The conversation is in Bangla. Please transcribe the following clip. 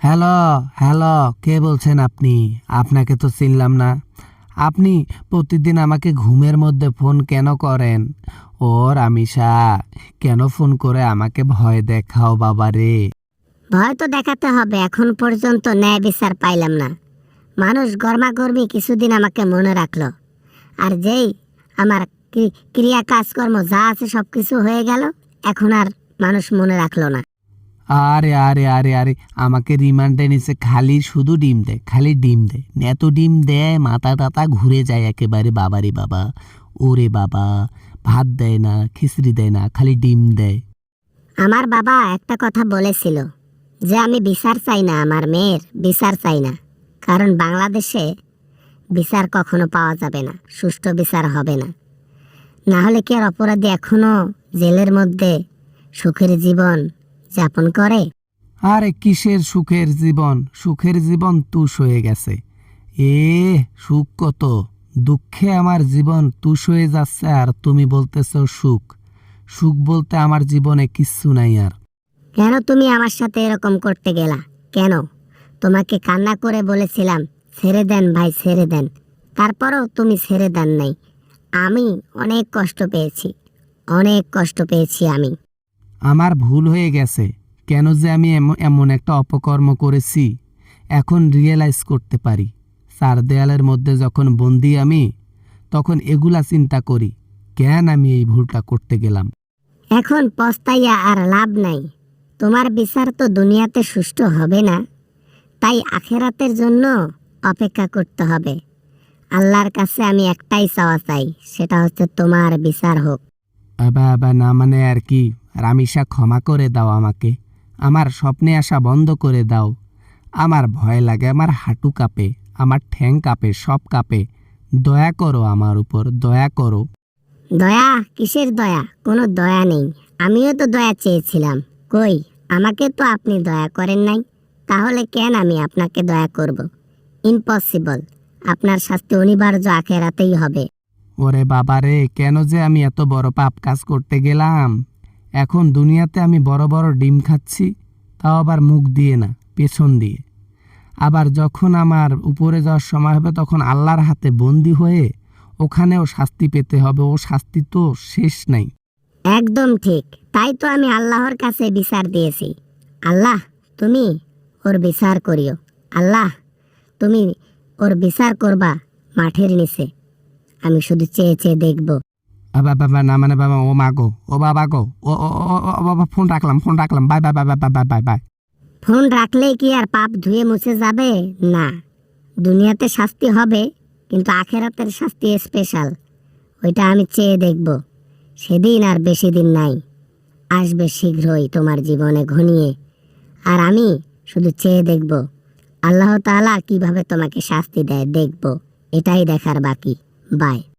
হ্যালো, হ্যালো, কে বলছেন আপনি? আপনাকে তো চিনলাম না। আপনি প্রতিদিন আমাকে ঘুমের মধ্যে ফোন কেন করেন? ও রামিসা, কেন ফোন করে আমাকে ভয় দেখাও বাবারে? ভয় তো দেখাতে হবে, এখন পর্যন্ত ন্যায় বিচার পাইলাম না। মানুষ গরমাগর্মি কিছুদিন আমাকে মনে রাখলো, আর যেই আমার ক্রিয়া কাজকর্ম যা আছে সবকিছু হয়ে গেল, এখন আর মানুষ মনে রাখলো না। আরে আরে আরে আরে, আমাকে রিমান্ডে নিছে, খালি শুধু ডিম দেয়, খালি ডিম দেয়। এত ডিম দেয় মাথা টাথা ঘুরে যায় একেবারে বাবারে বাবা। ওরে বাবা, ভাত দেয় না, খিচড়ি দেয় না, খালি ডিম দেয়। আমার বাবা একটা কথা বলেছিল যে আমি বিচার চাই না, আমার মেয়ের বিচার চাই না, কারণ বাংলাদেশে বিচার কখনো পাওয়া যাবে না, সুষ্ঠু বিচার হবে না। না হলে কি আর অপরাধী এখনো জেলের মধ্যে সুখের জীবন যাপন করে? আরে কিসের সুখের জীবন? সুখের জীবন তুষ হয়ে গেছে। এ সুখ কত, দুঃখে আমার জীবন তুষ হয়ে যাচ্ছে, আর তুমি বলতেছ সুখ। সুখ বলতে আমার জীবনে কিচ্ছু নাই আর। কেন তুমি আমার সাথে এরকম করতে গেলা? কেন? তোমাকে কান্না করে বলেছিলাম ছেড়ে দেন ভাই, ছেড়ে দেন, তারপরেও তুমি ছেড়ে দেন নাই। আমি অনেক কষ্ট পেয়েছি, অনেক কষ্ট পেয়েছি আমি। আমার ভুল হয়ে গেছে। কেন যে আমি এমন একটা অপকর্ম করেছি এখন রিয়েলাইজ করতে পারি। চার দেয়ালের মধ্যে যখন বন্দি আমি, তখন এগুলা চিন্তা করি, কেন আমি এই ভুলটা করতে গেলাম। এখন পস্তাইয়া আর লাভ নাই। তোমার বিচার তো দুনিয়াতে সুষ্ঠু হবে না, তাই আখেরাতের জন্য অপেক্ষা করতে হবে। আল্লাহর কাছে আমি একটাই চাওয়া চাই, সেটা হচ্ছে তোমার বিচার হোক। বাবা বাবা, না মানে আর কি। রামিসা, ক্ষমা করে দাও আমাকে। আমার স্বপ্নে আসা বন্ধ করে দাও। আমার ভয় লাগে, আমার হাঁটু কাঁপে, আমার ঠ্যাং কাঁপে, সব কাঁপে। দয়া করো আমার উপর, দয়া করো। দয়া? কিসের দয়া? কোনো দয়া নেই। আমিও তো দয়া চেয়েছিলাম, কই? আমাকে তো আপনি দয়া করেন নাই, তাহলে কেন আমি আপনাকে দয়া করব? ইম্পসিবল। আপনার শাস্তি অনিবার্য, আখেরাতেই হবে। ওরে বাবারে, কেন যে আমি এত বড় পাপ কাজ করতে গেলাম। এখন দুনিয়াতে আমি বড় বড় ডিম খাচ্ছি, তাও আবার মুখ দিয়ে না, পেছন দিয়ে। আবার যখন আমার উপরে যাওয়ার সময় হবে, তখন আল্লাহর হাতে বন্দি হয়ে ওখানেও শাস্তি পেতে হবে। ও শাস্তি তো শেষ নাই। একদম ঠিক। তাই তো আমি আল্লাহর কাছে বিচার দিয়েছি। আল্লাহ, তুমি ওর বিচার করিও। আল্লাহ, তুমি ওর বিচার করবা মাঠের নিচে। আমি শুধু চেয়ে চেয়ে দেখব। বাবা, না মানে বাবা, ও মা গো, ও বাবা গো, ও ও ও ও, ও বাবা, ফোন রাখলাম, ফোন রাখলাম, bye bye bye bye bye bye bye. Phone রাখলেই কি আর পাপ ধুয়ে মুছে যাবে? না, দুনিয়াতে শাস্তি হবে, কিন্তু আখেরাতের শাস্তি স্পেশাল। ওইটা আমি চেয়ে দেখব। সেদিন আর বেশি দিন নাই, আসবে শীঘ্রই তোমার জীবনে ঘনিয়ে। আর আমি শুধু চেয়ে দেখব আল্লাহ তাআলা কিভাবে তোমাকে শাস্তি দেয়, দেখব। এটাই দেখার বাকি। বাই।